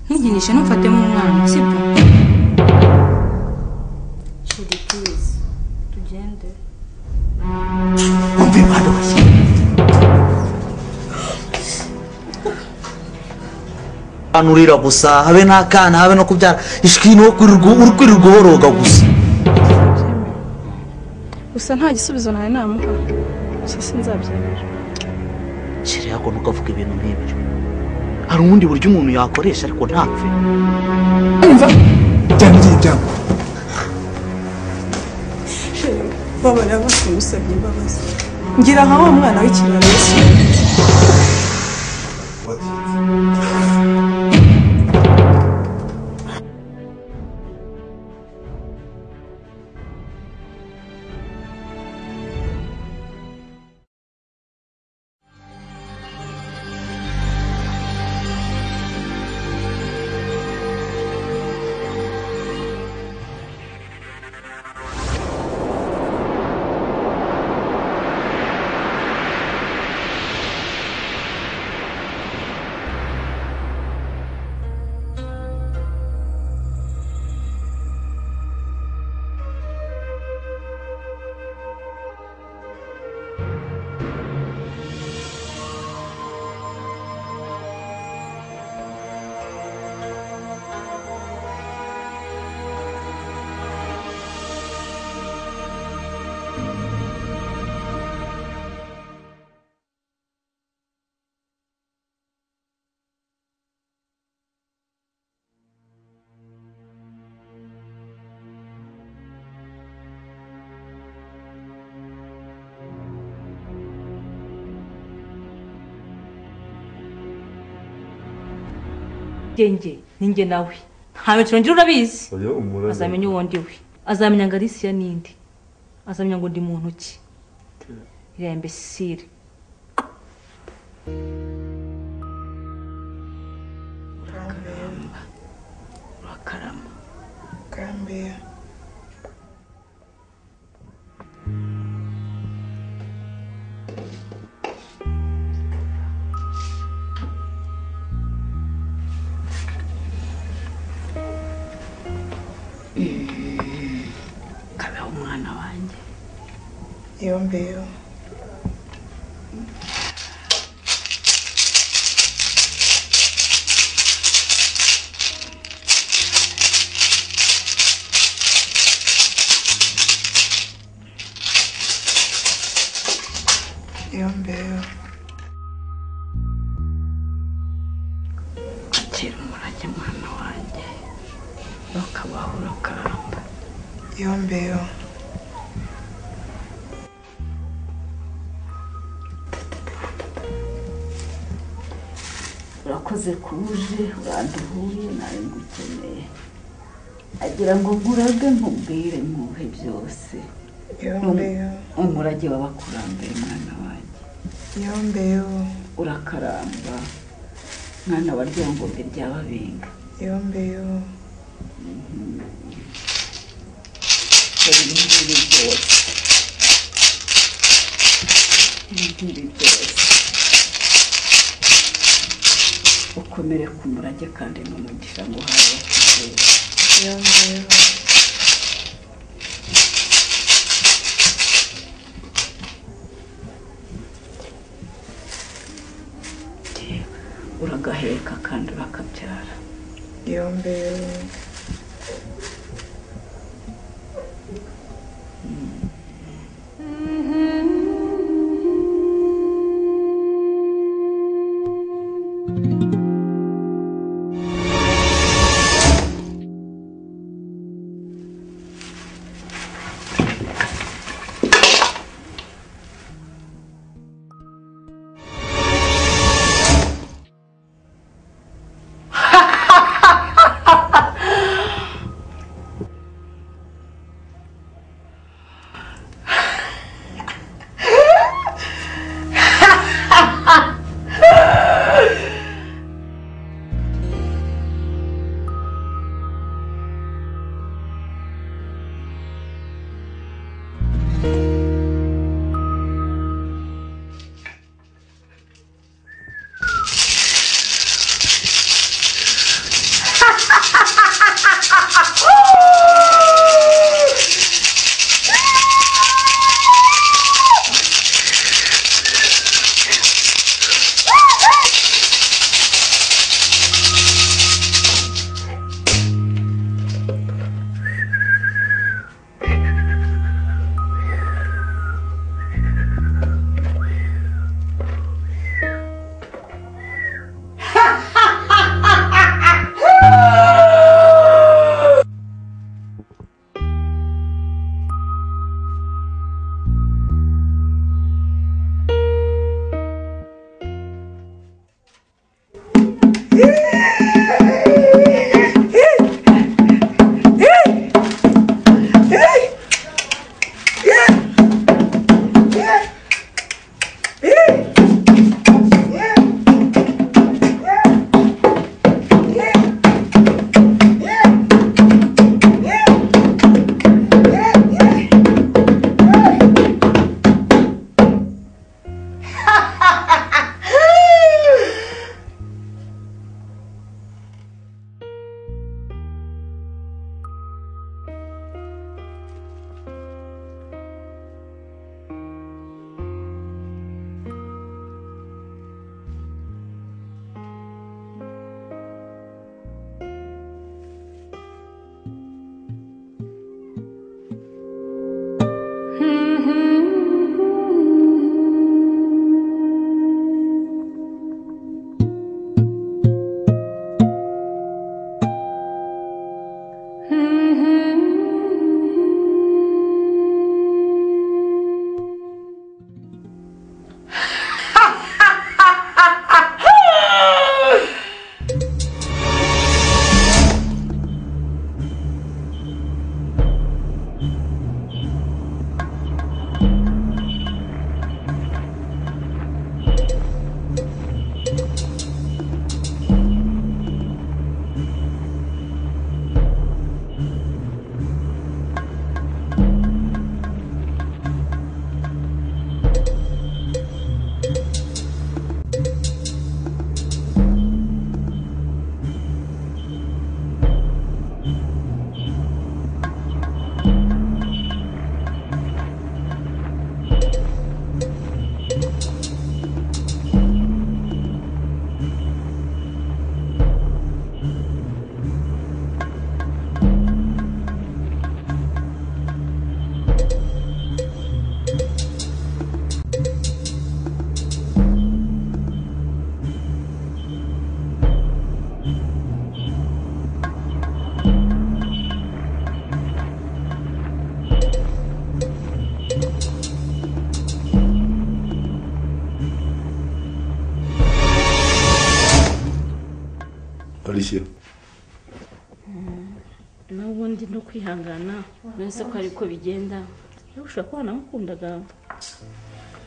ntuginishe ntufate mu mwana sibyo shuri please tugende umve mwana washye anurira gusa habe n'akana habe no kubyara ishwino urukwirirwa horoga gusa nta gisubizo nawe namuha sisi nzabyemera shiri yako ntukavuga ibintu nk'ibyo hari ubundi buryo umuntu yakoresha ariko ntapfe umva byangiriye ibyago baba yabamusabye imbabazi ngira nka wa mwana w'ikiraro genge ninge nawe nta metero ngira urabizi azamenya uwo ndi we azamenya ngo Alicia nindi azamenya ngo ndi muntu ki iriya imbesire urakarama Gambia kabeho umwana wanjye yombeyo yombeyo akira umurage mwana wanjye bakabaho urakaramba yombeyo urakoze kuje uranduhuye nawe ngukeneye agira ngo ngurage nkubwire nkuhe byose yombeyo umurage w'abakurambere mwana wanjye yombeyo urakaramba mwana wa ryangombe ry'ababinga yombeyo ibihire byose ibihire byose ukomere ku murage kandi n'umugisha ngo habe yombeyo uragaheka kandi urakabyara yombeyo Alicia. N'ubundi no kwihangana nese ko ariko bigenda ushobora kuba namukundaga